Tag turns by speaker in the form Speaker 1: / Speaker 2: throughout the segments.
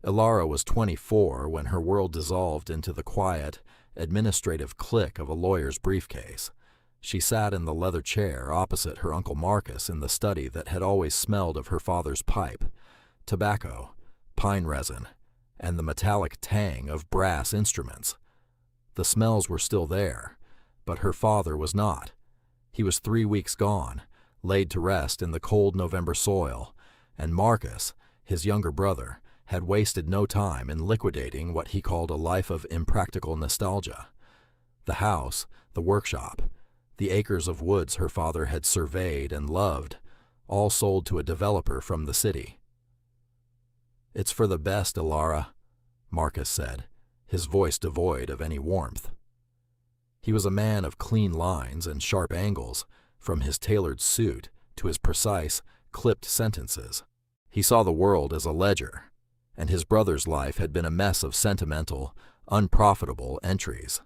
Speaker 1: Ilara was 24 when her world dissolved into the quiet, administrative click of a lawyer's briefcase. She sat in the leather chair opposite her Uncle Marcus in the study that had always smelled of her father's pipe, tobacco, pine resin, and the metallic tang of brass instruments. The smells were still there, but her father was not. He was 3 weeks gone, laid to rest in the cold November soil, and Marcus, his younger brother, had wasted no time in liquidating what he called a life of impractical nostalgia. The house, the workshop, the acres of woods her father had surveyed and loved, all sold to a developer from the city. "It's for the best, Ilara," Marcus said, his voice devoid of any warmth. He was a man of clean lines and sharp angles, from his tailored suit to his precise, clipped sentences. He saw the world as a ledger, and his brother's life had been a mess of sentimental, unprofitable entries.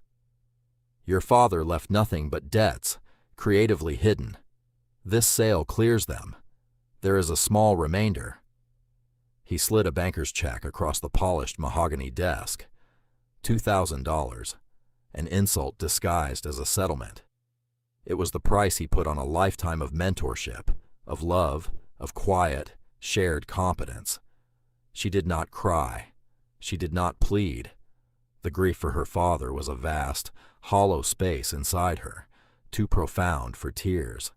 Speaker 1: "Your father left nothing but debts, creatively hidden. This sale clears them. There is a small remainder." He slid a banker's check across the polished mahogany desk. $2,000, an insult disguised as a settlement. It was the price he put on a lifetime of mentorship, of love, of quiet, shared competence. She did not cry. She did not plead. The grief for her father was a vast, hollow space inside her, too profound for tears.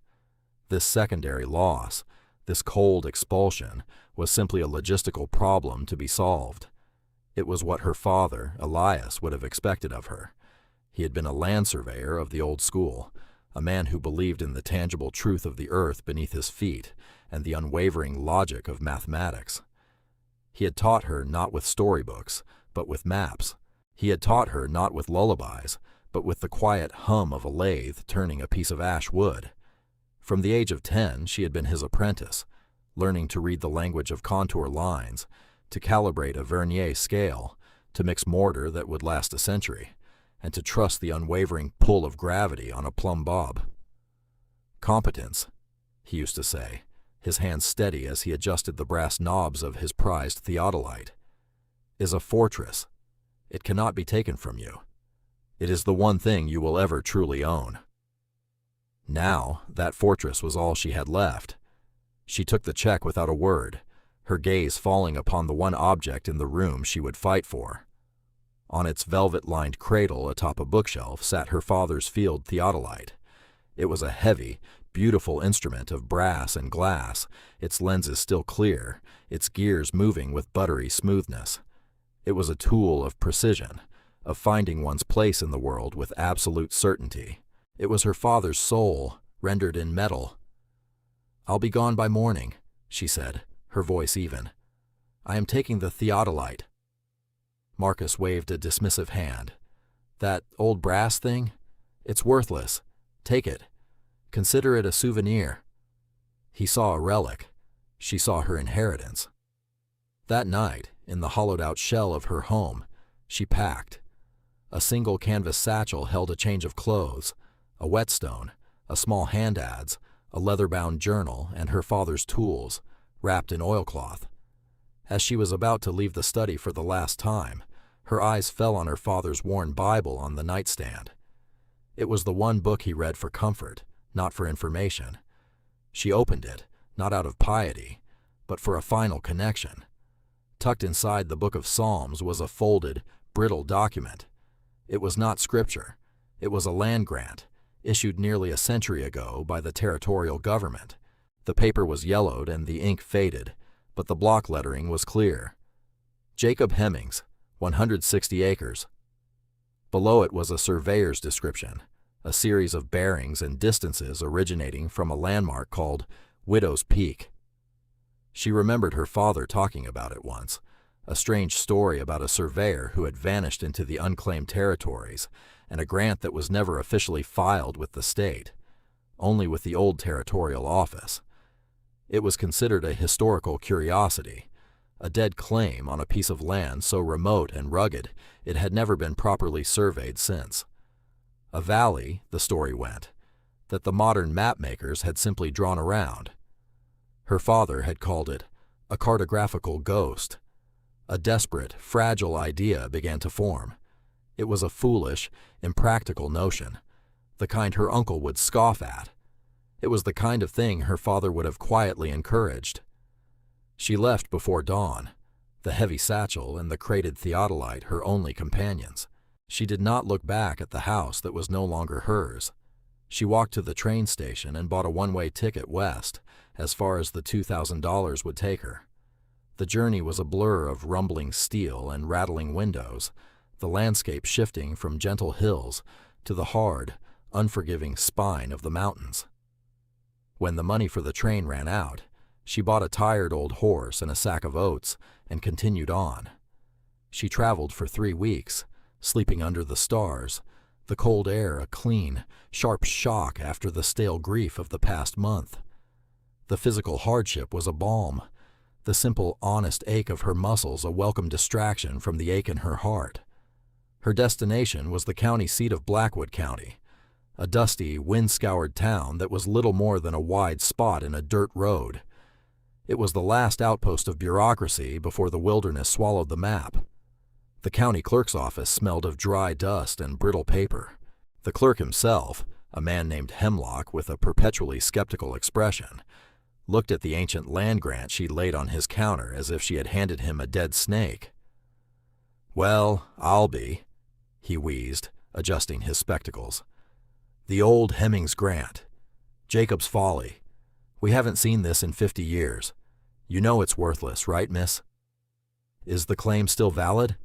Speaker 1: This secondary loss, this cold expulsion, was simply a logistical problem to be solved. It was what her father, Elias, would have expected of her. He had been a land surveyor of the old school, a man who believed in the tangible truth of the earth beneath his feet and the unwavering logic of mathematics. He had taught her not with storybooks, but with maps. He had taught her not with lullabies, but with the quiet hum of a lathe turning a piece of ash wood. From the age of 10, she had been his apprentice, learning to read the language of contour lines, to calibrate a vernier scale, to mix mortar that would last a century, and to trust the unwavering pull of gravity on a plumb bob. "Competence," he used to say, his hands steady as he adjusted the brass knobs of his prized theodolite, "is a fortress. It cannot be taken from you. It is the one thing you will ever truly own." Now, that fortress was all she had left. She took the check without a word, her gaze falling upon the one object in the room she would fight for. On its velvet-lined cradle atop a bookshelf sat her father's field theodolite. It was a heavy, beautiful instrument of brass and glass, its lenses still clear, its gears moving with buttery smoothness. It was a tool of precision, of finding one's place in the world with absolute certainty. It was her father's soul, rendered in metal. "I'll be gone by morning," she said, her voice even. "I am taking the theodolite." Marcus waved a dismissive hand. "That old brass thing? It's worthless. Take it. Consider it a souvenir." He saw a relic. She saw her inheritance. That night, in the hollowed-out shell of her home, she packed. A single canvas satchel held a change of clothes, a whetstone, a small hand ads, a leather-bound journal, and her father's tools, wrapped in oilcloth. As she was about to leave the study for the last time, her eyes fell on her father's worn Bible on the nightstand. It was the one book he read for comfort, not for information. She opened it, not out of piety, but for a final connection. Tucked inside the book of Psalms was a folded, brittle document. It was not scripture. It was a land grant, issued nearly a century ago by the territorial government. The paper was yellowed and the ink faded, but the block lettering was clear. Jacob Hemmings, 160 acres. Below it was a surveyor's description, a series of bearings and distances originating from a landmark called Widow's Peak. She remembered her father talking about it once, a strange story about a surveyor who had vanished into the unclaimed territories, and a grant that was never officially filed with the state, only with the old territorial office. It was considered a historical curiosity, a dead claim on a piece of land so remote and rugged it had never been properly surveyed since. A valley, the story went, that the modern map-makers had simply drawn around. Her father had called it a cartographical ghost, A desperate, fragile idea began to form. It was a foolish, impractical notion, the kind her uncle would scoff at. It was the kind of thing her father would have quietly encouraged. She left before dawn, the heavy satchel and the crated theodolite her only companions. She did not look back at the house that was no longer hers. She walked to the train station and bought a one-way ticket west, as far as the $2,000 would take her. The journey was a blur of rumbling steel and rattling windows, the landscape shifting from gentle hills to the hard, unforgiving spine of the mountains. When the money for the train ran out, she bought a tired old horse and a sack of oats and continued on. She traveled for 3 weeks, sleeping under the stars, the cold air a clean, sharp shock after the stale grief of the past month. The physical hardship was a balm, the simple, honest ache of her muscles a welcome distraction from the ache in her heart. Her destination was the county seat of Blackwood County, a dusty, wind-scoured town that was little more than a wide spot in a dirt road. It was the last outpost of bureaucracy before the wilderness swallowed the map. The county clerk's office smelled of dry dust and brittle paper. The clerk himself, a man named Hemlock with a perpetually skeptical expression, looked at the ancient land grant she laid on his counter as if she had handed him a dead snake. "Well, I'll be," he wheezed, adjusting his spectacles. "The old Hemmings grant. Jacob's Folly. We haven't seen this in 50 years. You know it's worthless, right, miss?" "Is the claim still valid?"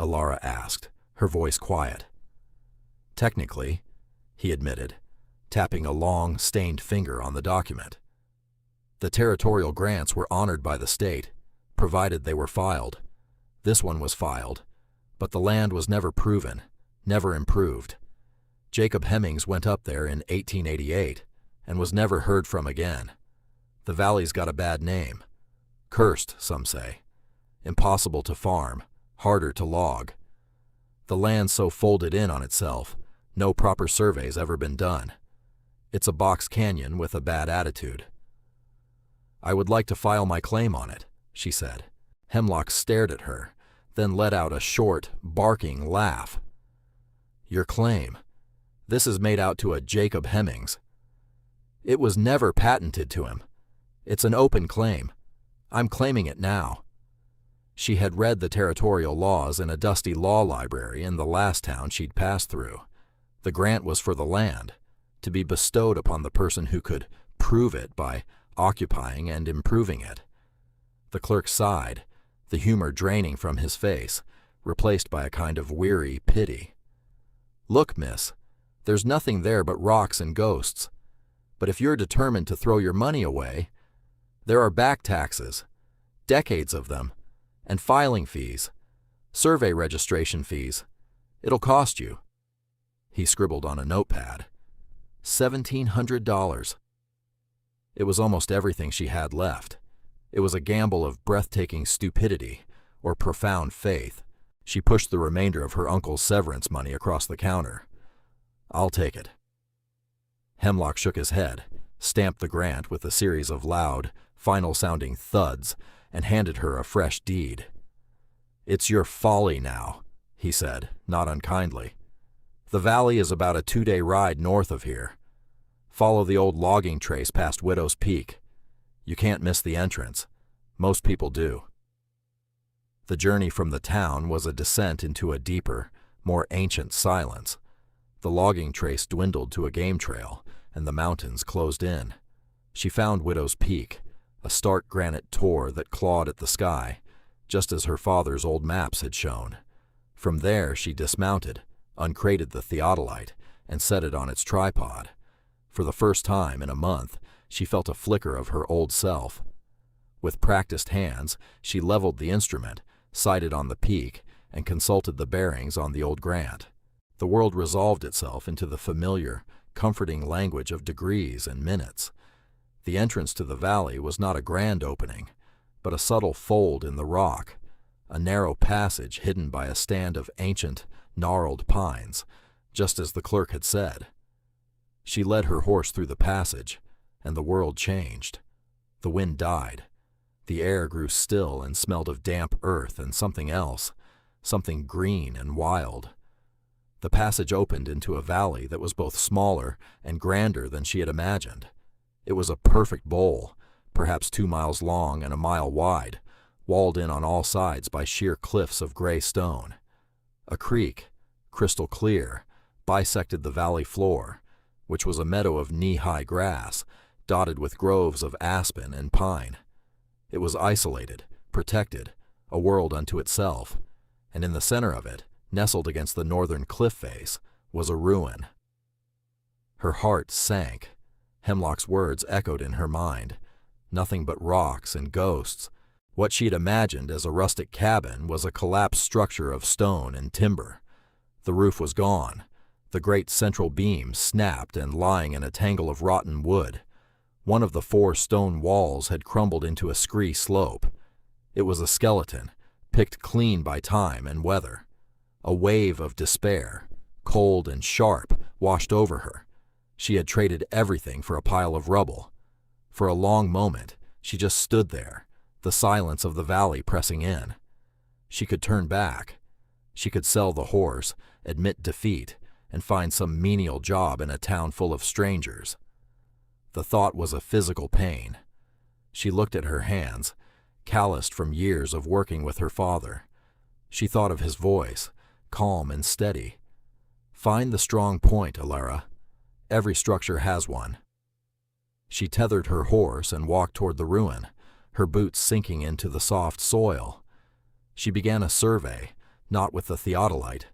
Speaker 1: Alara asked, her voice quiet. "Technically," he admitted, tapping a long, stained finger on the document. "The territorial grants were honored by the state, provided they were filed. This one was filed, but the land was never proven, never improved. Jacob Hemmings went up there in 1888 and was never heard from again. The valley's got a bad name. Cursed, some say. Impossible to farm, harder to log. The land's so folded in on itself, no proper survey's ever been done. It's a box canyon with a bad attitude." "I would like to file my claim on it," she said. Hemlock stared at her, then let out a short, barking laugh. "Your claim? This is made out to a Jacob Hemmings. It was never patented to him. It's an open claim. I'm claiming it now." She had read the territorial laws in a dusty law library in the last town she'd passed through. The grant was for the land, to be bestowed upon the person who could prove it by occupying and improving it. The clerk sighed, the humor draining from his face, replaced by a kind of weary pity. "Look, miss, there's nothing there but rocks and ghosts. But if you're determined to throw your money away, there are back taxes, decades of them, and filing fees, survey registration fees. It'll cost you." He scribbled on a notepad. $1,700. It was almost everything she had left. It was a gamble of breathtaking stupidity or profound faith. She pushed the remainder of her uncle's severance money across the counter. "I'll take it." Hemlock shook his head, stamped the grant with a series of loud, final-sounding thuds, and handed her a fresh deed. "It's your folly now," he said, not unkindly. "The valley is about a 2-day ride north of here. Follow the old logging trace past Widow's Peak. You can't miss the entrance. Most people do." The journey from the town was a descent into a deeper, more ancient silence. The logging trace dwindled to a game trail, and the mountains closed in. She found Widow's Peak, a stark granite tor that clawed at the sky, just as her father's old maps had shown. From there she dismounted, uncrated the theodolite, and set it on its tripod. For the first time in a month, she felt a flicker of her old self. With practiced hands, she leveled the instrument, sighted on the peak, and consulted the bearings on the old grant. The world resolved itself into the familiar, comforting language of degrees and minutes. The entrance to the valley was not a grand opening, but a subtle fold in the rock, a narrow passage hidden by a stand of ancient, gnarled pines, just as the clerk had said. She led her horse through the passage, and the world changed. The wind died. The air grew still and smelled of damp earth and something else, something green and wild. The passage opened into a valley that was both smaller and grander than she had imagined. It was a perfect bowl, perhaps 2 miles long and a mile wide, walled in on all sides by sheer cliffs of gray stone. A creek, crystal clear, bisected the valley floor, which was a meadow of knee-high grass, dotted with groves of aspen and pine. It was isolated, protected, a world unto itself, and in the center of it, nestled against the northern cliff face, was a ruin. Her heart sank. Hemlock's words echoed in her mind. Nothing but rocks and ghosts. What she'd imagined as a rustic cabin was a collapsed structure of stone and timber. The roof was gone. The great central beam snapped and lying in a tangle of rotten wood. One of the 4 stone walls had crumbled into a scree slope. It was a skeleton, picked clean by time and weather. A wave of despair, cold and sharp, washed over her. She had traded everything for a pile of rubble. For a long moment, she just stood there, the silence of the valley pressing in. She could turn back. She could sell the horse, admit defeat, and find some menial job in a town full of strangers. The thought was a physical pain. She looked at her hands, calloused from years of working with her father. She thought of his voice, calm and steady. Find the strong point, Alara. Every structure has one. She tethered her horse and walked toward the ruin, her boots sinking into the soft soil. She began a survey, not with the theodolite,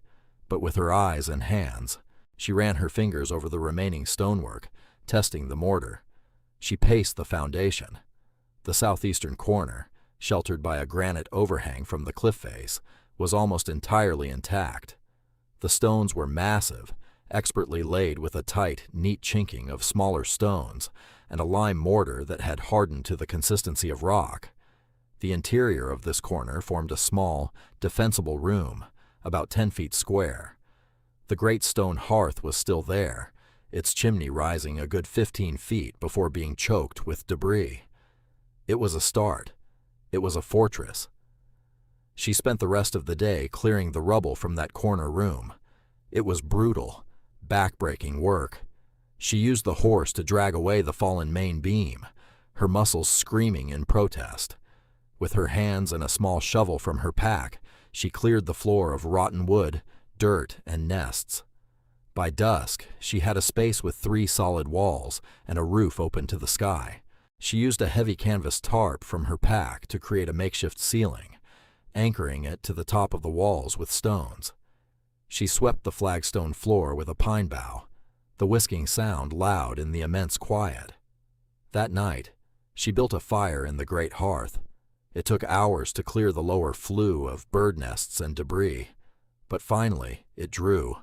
Speaker 1: but with her eyes and hands. She ran her fingers over the remaining stonework, testing the mortar. She paced the foundation. The southeastern corner, sheltered by a granite overhang from the cliff face, was almost entirely intact. The stones were massive, expertly laid with a tight, neat chinking of smaller stones and a lime mortar that had hardened to the consistency of rock. The interior of this corner formed a small, defensible room, about 10 feet square. The great stone hearth was still there, its chimney rising a good 15 feet before being choked with debris. It was a start. It was a fortress. She spent the rest of the day clearing the rubble from that corner room. It was brutal, back-breaking work. She used the horse to drag away the fallen main beam, her muscles screaming in protest. With her hands and a small shovel from her pack, she cleared the floor of rotten wood, dirt, and nests. By dusk, she had a space with 3 solid walls and a roof open to the sky. She used a heavy canvas tarp from her pack to create a makeshift ceiling, anchoring it to the top of the walls with stones. She swept the flagstone floor with a pine bough, the whisking sound loud in the immense quiet. That night, she built a fire in the great hearth. It took hours to clear the lower flue of bird nests and debris, but finally it drew.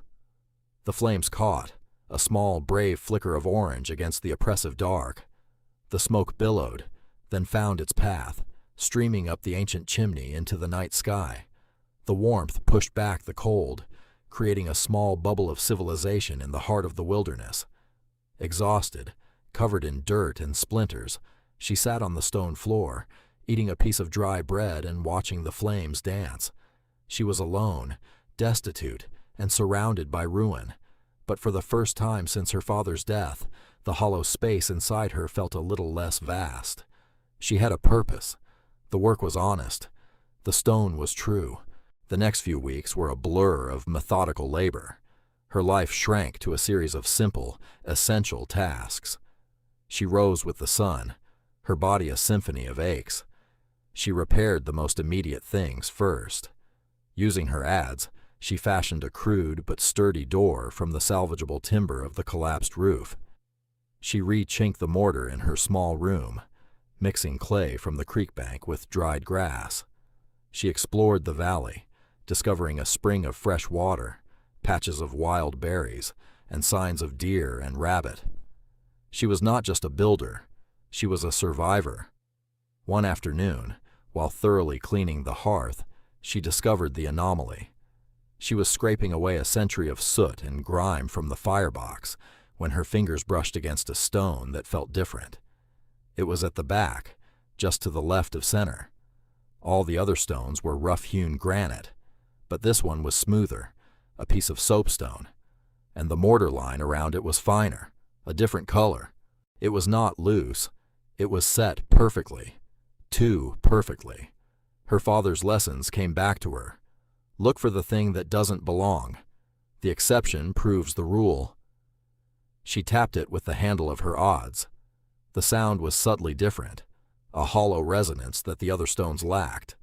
Speaker 1: The flames caught, a small, brave flicker of orange against the oppressive dark. The smoke billowed, then found its path, streaming up the ancient chimney into the night sky. The warmth pushed back the cold, creating a small bubble of civilization in the heart of the wilderness. Exhausted, covered in dirt and splinters, she sat on the stone floor, eating a piece of dry bread and watching the flames dance. She was alone, destitute, and surrounded by ruin, but for the first time since her father's death, the hollow space inside her felt a little less vast. She had a purpose. The work was honest. The stone was true. The next few weeks were a blur of methodical labor. Her life shrank to a series of simple, essential tasks. She rose with the sun, her body a symphony of aches. She repaired the most immediate things first. Using her adze, she fashioned a crude but sturdy door from the salvageable timber of the collapsed roof. She re-chinked the mortar in her small room, mixing clay from the creek bank with dried grass. She explored the valley, discovering a spring of fresh water, patches of wild berries, and signs of deer and rabbit. She was not just a builder, she was a survivor. One afternoon, while thoroughly cleaning the hearth, she discovered the anomaly. She was scraping away a century of soot and grime from the firebox when her fingers brushed against a stone that felt different. It was at the back, just to the left of center. All the other stones were rough-hewn granite, but this one was smoother, a piece of soapstone, and the mortar line around it was finer, a different color. It was not loose. It was set perfectly. Too perfectly. Her father's lessons came back to her. Look for the thing that doesn't belong. The exception proves the rule. She tapped it with the handle of her odds. The sound was subtly different, a hollow resonance that the other stones lacked.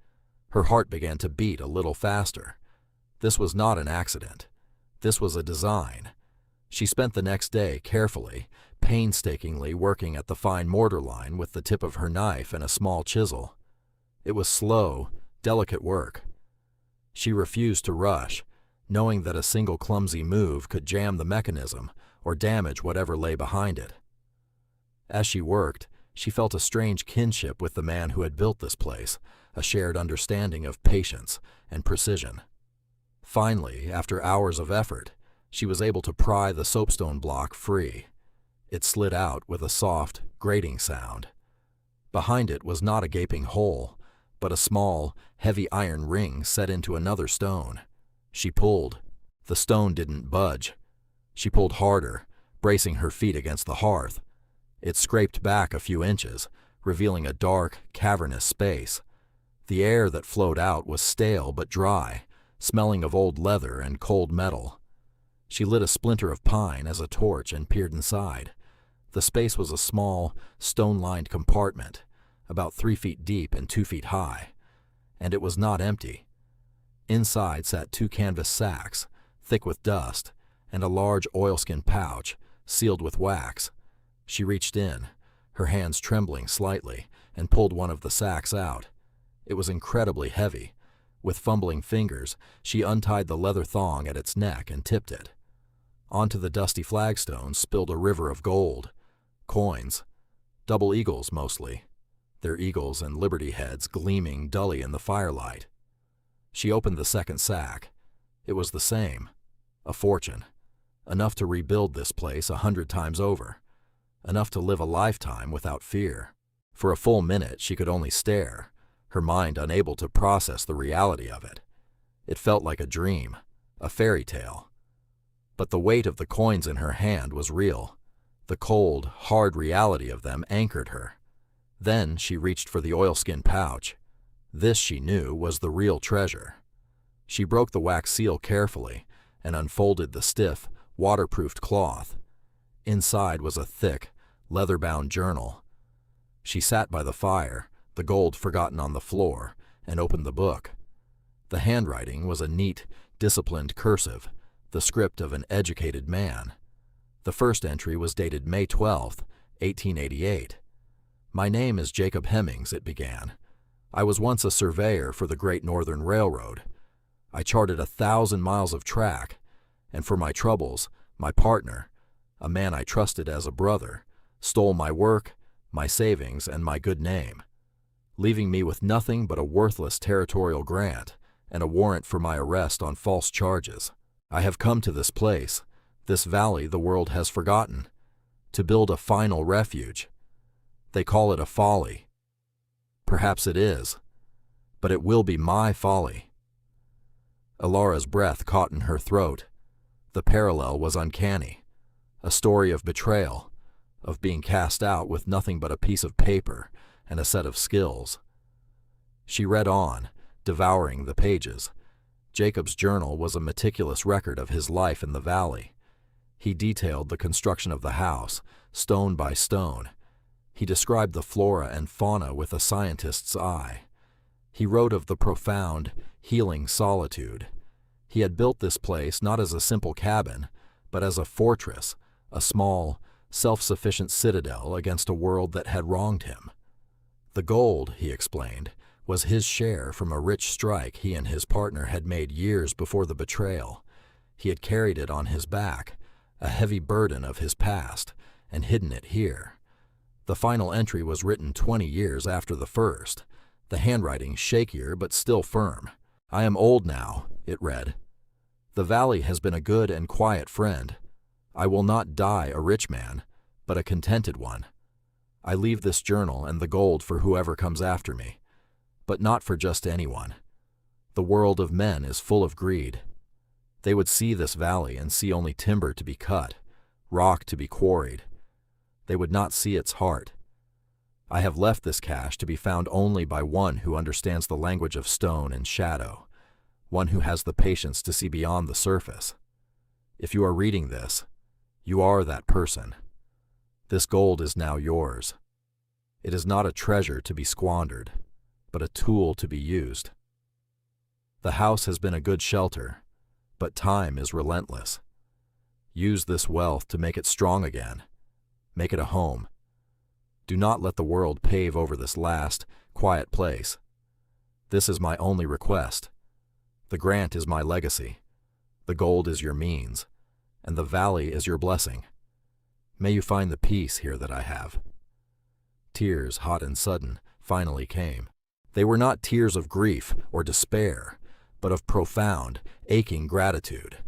Speaker 1: Her heart began to beat a little faster. This was not an accident. This was a design. She spent the next day carefully, painstakingly working at the fine mortar line with the tip of her knife and a small chisel. It was slow, delicate work. She refused to rush, knowing that a single clumsy move could jam the mechanism or damage whatever lay behind it. As she worked, she felt a strange kinship with the man who had built this place, a shared understanding of patience and precision. Finally, after hours of effort, she was able to pry the soapstone block free. It slid out with a soft, grating sound. Behind it was not a gaping hole, but a small, heavy iron ring set into another stone. She pulled. The stone didn't budge. She pulled harder, bracing her feet against the hearth. It scraped back a few inches, revealing a dark, cavernous space. The air that flowed out was stale but dry, smelling of old leather and cold metal. She lit a splinter of pine as a torch and peered inside. The space was a small, stone-lined compartment, about 3 feet deep and 2 feet high, and it was not empty. Inside sat 2 canvas sacks, thick with dust, and a large oilskin pouch, sealed with wax. She reached in, her hands trembling slightly, and pulled one of the sacks out. It was incredibly heavy. With fumbling fingers, she untied the leather thong at its neck and tipped it. Onto the dusty flagstones spilled a river of gold. Coins. Double eagles, mostly. Their eagles and liberty heads gleaming dully in the firelight. She opened the second sack. It was the same. A fortune. Enough to rebuild this place 100 times over. Enough to live a lifetime without fear. For a full minute she could only stare, her mind unable to process the reality of it. It felt like a dream, a fairy tale. But the weight of the coins in her hand was real. The cold, hard reality of them anchored her. Then she reached for the oilskin pouch. This, she knew, was the real treasure. She broke the wax seal carefully and unfolded the stiff, waterproofed cloth. Inside was a thick, leather-bound journal. She sat by the fire, the gold forgotten on the floor, and opened the book. The handwriting was a neat, disciplined cursive, the script of an educated man. The first entry was dated May 12, 1888. "My name is Jacob Hemmings," it began. "I was once a surveyor for the Great Northern Railroad. I charted 1,000 miles of track, and for my troubles, my partner, a man I trusted as a brother, stole my work, my savings, and my good name, leaving me with nothing but a worthless territorial grant and a warrant for my arrest on false charges. I have come to this place, this valley the world has forgotten, to build a final refuge. They call it a folly. Perhaps it is, but it will be my folly." Alara's breath caught in her throat. The parallel was uncanny. A story of betrayal, of being cast out with nothing but a piece of paper and a set of skills. She read on, devouring the pages. Jacob's journal was a meticulous record of his life in the valley. He detailed the construction of the house, stone by stone. He described the flora and fauna with a scientist's eye. He wrote of the profound, healing solitude. He had built this place not as a simple cabin, but as a fortress, a small, self-sufficient citadel against a world that had wronged him. The gold, he explained, was his share from a rich strike he and his partner had made years before the betrayal. He had carried it on his back, a heavy burden of his past, and hidden it here. The final entry was written 20 years after the first, the handwriting shakier but still firm. "I am old now," it read. "The valley has been a good and quiet friend. I will not die a rich man, but a contented one. I leave this journal and the gold for whoever comes after me, but not for just anyone. The world of men is full of greed. They would see this valley and see only timber to be cut, rock to be quarried. They would not see its heart. I have left this cache to be found only by one who understands the language of stone and shadow, one who has the patience to see beyond the surface. If you are reading this, you are that person. This gold is now yours. It is not a treasure to be squandered, but a tool to be used. The house has been a good shelter, but time is relentless. Use this wealth to make it strong again. Make it a home. Do not let the world pave over this last, quiet place. This is my only request. The grant is my legacy. The gold is your means, and the valley is your blessing. May you find the peace here that I have. Tears, hot and sudden, finally came. They were not tears of grief or despair, but of profound, aching gratitude.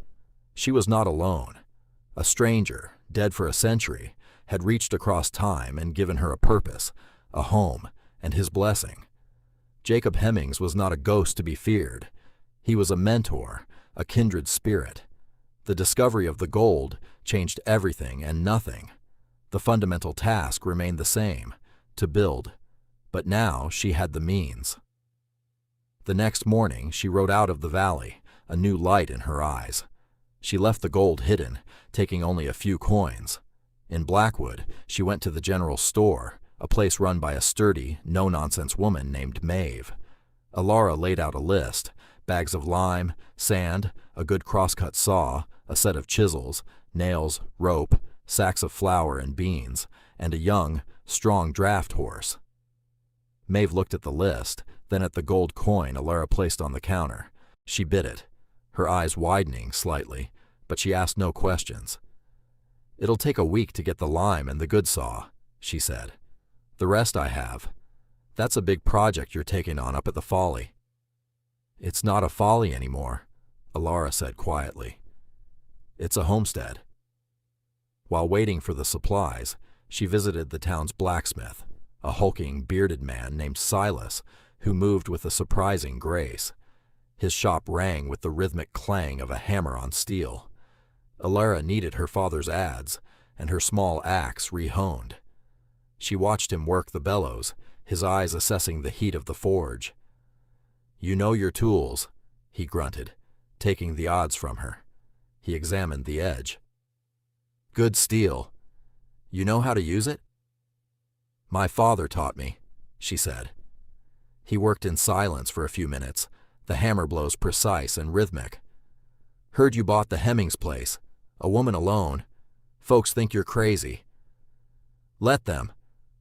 Speaker 1: She was not alone. A stranger, dead for a century, had reached across time and given her a purpose, a home, and his blessing. Jacob Hemmings was not a ghost to be feared. He was a mentor, a kindred spirit. The discovery of the gold changed everything and nothing. The fundamental task remained the same, to build, but now she had the means. The next morning she rode out of the valley, a new light in her eyes. She left the gold hidden, taking only a few coins. In Blackwood, she went to the general store, a place run by a sturdy, no-nonsense woman named Maeve. Alara laid out a list: bags of lime, sand, a good crosscut saw, a set of chisels, nails, rope, sacks of flour and beans, and a young, strong draft horse. Maeve looked at the list, then at the gold coin Alara placed on the counter. She bit it, her eyes widening slightly, but she asked no questions. "It'll take a week to get the lime and the good saw," she said. "The rest I have. That's a big project you're taking on up at the Folly." "It's not a folly anymore," Alara said quietly. "It's a homestead." While waiting for the supplies, she visited the town's blacksmith, a hulking, bearded man named Silas, who moved with a surprising grace. His shop rang with the rhythmic clang of a hammer on steel. Alara needed her father's adze, and her small axe rehoned. She watched him work the bellows, his eyes assessing the heat of the forge. "You know your tools," he grunted, taking the adze from her. He examined the edge. "Good steel. You know how to use it?" "My father taught me," she said. He worked in silence for a few minutes, the hammer blows precise and rhythmic. "Heard you bought the Hemmings place. A woman alone. Folks think you're crazy." "Let them,"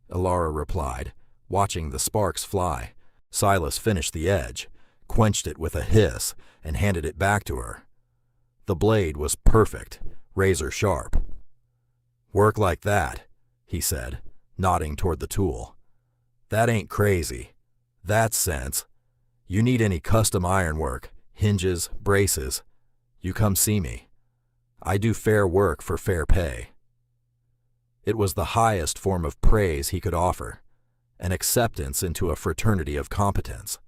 Speaker 1: Alara replied, watching the sparks fly. Silas finished the edge, quenched it with a hiss, and handed it back to her. The blade was perfect, razor sharp. "Work like that," he said, nodding toward the tool. "That ain't crazy. That's sense. You need any custom ironwork, hinges, braces, you come see me. I do fair work for fair pay." It was the highest form of praise he could offer, an acceptance into a fraternity of competence.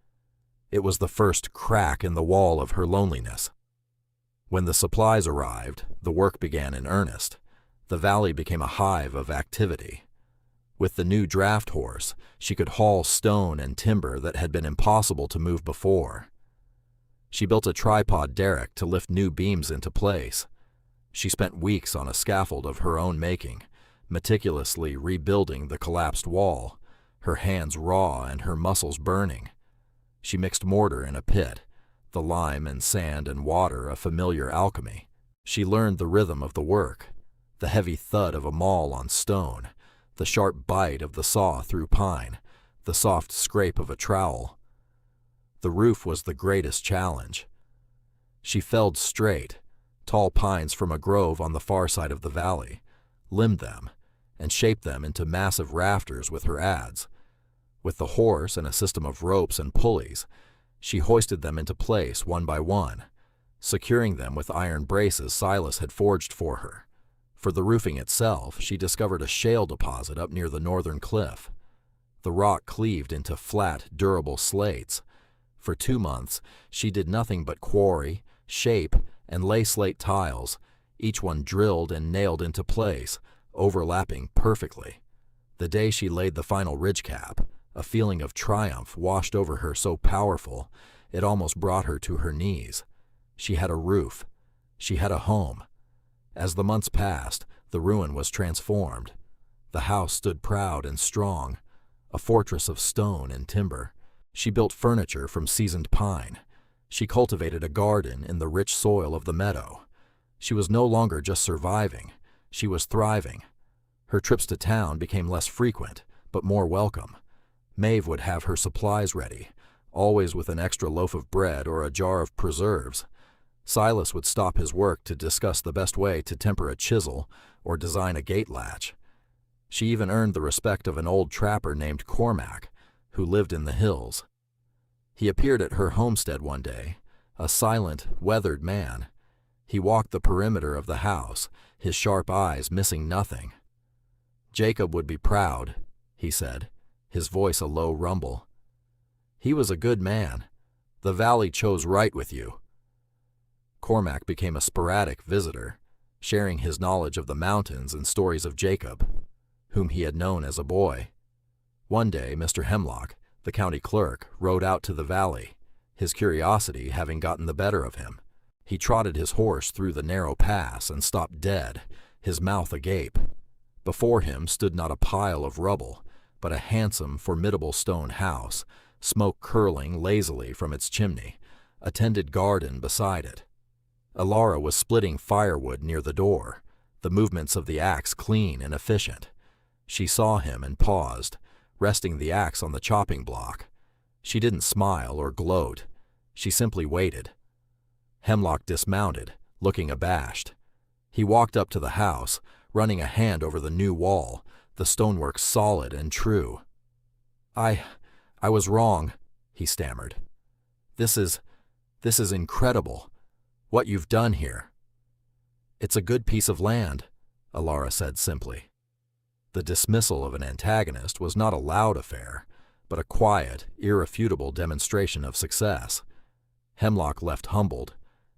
Speaker 1: It was the first crack in the wall of her loneliness. When the supplies arrived, the work began in earnest. The valley became a hive of activity. With the new draft horse, she could haul stone and timber that had been impossible to move before. She built a tripod derrick to lift new beams into place. She spent weeks on a scaffold of her own making, meticulously rebuilding the collapsed wall, her hands raw and her muscles burning. She mixed mortar in a pit, the lime and sand and water a familiar alchemy. She learned the rhythm of the work, the heavy thud of a maul on stone, the sharp bite of the saw through pine, the soft scrape of a trowel. The roof was the greatest challenge. She felled straight, tall pines from a grove on the far side of the valley, limbed them, and shaped them into massive rafters with her adze. With the horse and a system of ropes and pulleys, she hoisted them into place one by one, securing them with iron braces Silas had forged for her. For the roofing itself, she discovered a shale deposit up near the northern cliff. The rock cleaved into flat, durable slates. For 2 months, she did nothing but quarry, shape, and lay slate tiles, each one drilled and nailed into place, overlapping perfectly. The day she laid the final ridge cap, a feeling of triumph washed over her so powerful it almost brought her to her knees. She had a roof. She had a home. As the months passed, the ruin was transformed. The house stood proud and strong, a fortress of stone and timber. She built furniture from seasoned pine. She cultivated a garden in the rich soil of the meadow. She was no longer just surviving, she was thriving. Her trips to town became less frequent, but more welcome. Maeve would have her supplies ready, always with an extra loaf of bread or a jar of preserves. Silas would stop his work to discuss the best way to temper a chisel or design a gate latch. She even earned the respect of an old trapper named Cormac, who lived in the hills. He appeared at her homestead one day, a silent, weathered man. He walked the perimeter of the house, his sharp eyes missing nothing. "Jacob would be proud," he said, his voice a low rumble. "He was a good man. The valley chose right with you." Cormac became a sporadic visitor, sharing his knowledge of the mountains and stories of Jacob, whom he had known as a boy. One day, Mr. Hemlock, the county clerk, rode out to the valley, his curiosity having gotten the better of him. He trotted his horse through the narrow pass and stopped dead, his mouth agape. Before him stood not a pile of rubble, but a handsome, formidable stone house, smoke curling lazily from its chimney, a tended garden beside it. Alara was splitting firewood near the door, the movements of the axe clean and efficient. She saw him and paused, resting the axe on the chopping block. She didn't smile or gloat. She simply waited. Hemlock dismounted, looking abashed. He walked up to the house, running a hand over the new wall, the stonework solid and true. I was wrong," he stammered. This is incredible. What you've done here." "It's a good piece of land," Alara said simply. The dismissal of an antagonist was not a loud affair, but a quiet, irrefutable demonstration of success. Hemlock left humbled,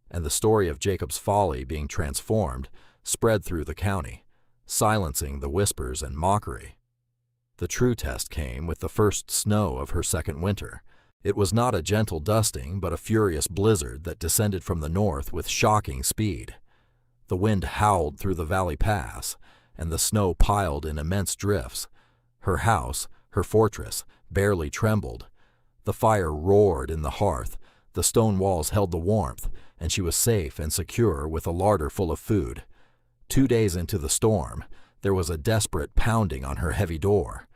Speaker 1: and the story of Jacob's folly being transformed spread through the county, silencing the whispers and mockery. The true test came with the first snow of her second winter. It was not a gentle dusting, but a furious blizzard that descended from the north with shocking speed. The wind howled through the valley pass, and the snow piled in immense drifts. Her house, her fortress, barely trembled. The fire roared in the hearth, the stone walls held the warmth, and she was safe and secure with a larder full of food. 2 days into the storm, there was a desperate pounding on her heavy door.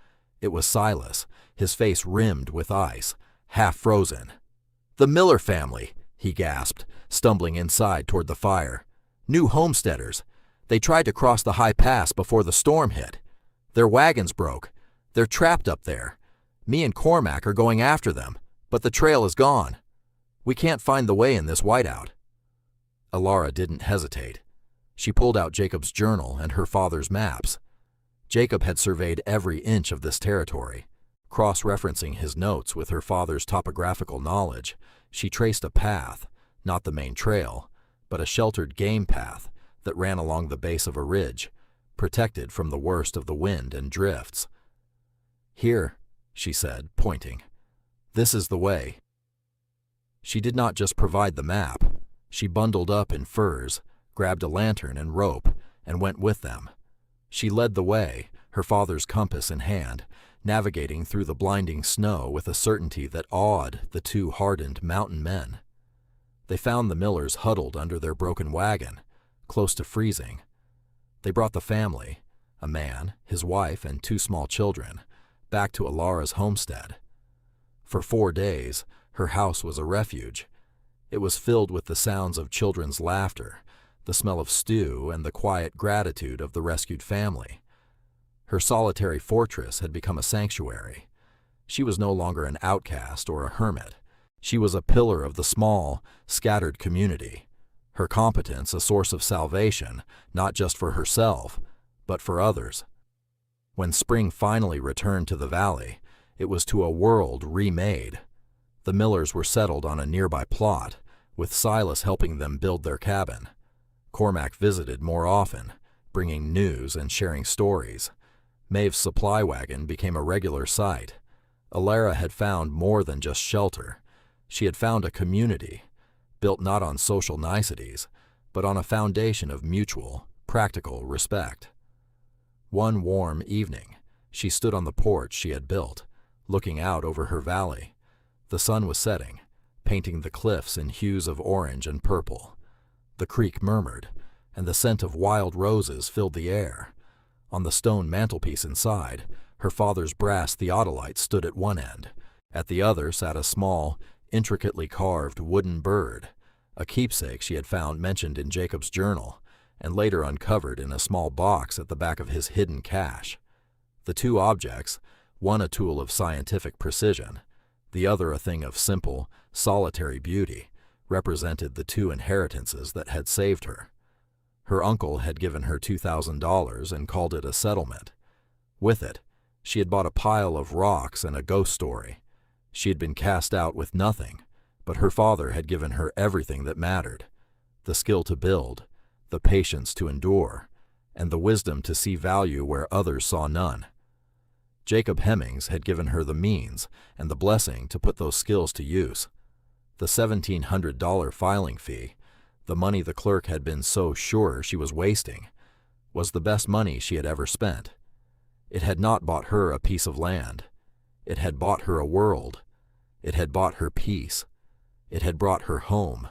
Speaker 1: It was Silas, his face rimmed with ice, half frozen. "The Miller family," he gasped, stumbling inside toward the fire. "New homesteaders. They tried to cross the high pass before the storm hit. Their wagons broke. They're trapped up there. Me and Cormac are going after them, but the trail is gone. We can't find the way in this whiteout." Alara didn't hesitate. She pulled out Jacob's journal and her father's maps. Jacob had surveyed every inch of this territory. Cross-referencing his notes with her father's topographical knowledge, she traced a path, not the main trail, but a sheltered game path that ran along the base of a ridge, protected from the worst of the wind and drifts. "Here," she said, pointing. "This is the way." She did not just provide the map. She bundled up in furs, grabbed a lantern and rope, and went with them. She led the way, her father's compass in hand, navigating through the blinding snow with a certainty that awed the 2 hardened mountain men. They found the Millers huddled under their broken wagon, close to freezing. They brought the family, a man, his wife, and 2 small children, back to Alara's homestead. For 4 days, her house was a refuge. It was filled with the sounds of children's laughter, the smell of stew, and the quiet gratitude of the rescued family. Her solitary fortress had become a sanctuary. She was no longer an outcast or a hermit. She was a pillar of the small, scattered community. her competence a source of salvation, not just for herself, but for others. When spring finally returned to the valley, it was to a world remade. The Millers were settled on a nearby plot, with Silas helping them build their cabin. Cormac visited more often, bringing news and sharing stories. Maeve's supply wagon became a regular sight. Alara had found more than just shelter. She had found a community, built not on social niceties, but on a foundation of mutual, practical respect. One warm evening, she stood on the porch she had built, looking out over her valley. The sun was setting, painting the cliffs in hues of orange and purple. The creek murmured, and the scent of wild roses filled the air. On the stone mantelpiece inside, her father's brass theodolite stood at one end. At the other sat a small, intricately carved wooden bird, a keepsake she had found mentioned in Jacob's journal, and later uncovered in a small box at the back of his hidden cache. The two objects, one a tool of scientific precision, the other a thing of simple, solitary beauty, represented the two inheritances that had saved her. Her uncle had given her $2,000 and called it a settlement. With it, she had bought a pile of rocks and a ghost story. She had been cast out with nothing, but her father had given her everything that mattered: the skill to build, the patience to endure, and the wisdom to see value where others saw none. Jacob Hemmings had given her the means and the blessing to put those skills to use. The $1,700 filing fee, the money the clerk had been so sure she was wasting, was the best money she had ever spent. It had not bought her a piece of land. It had bought her a world. It had bought her peace. It had brought her home.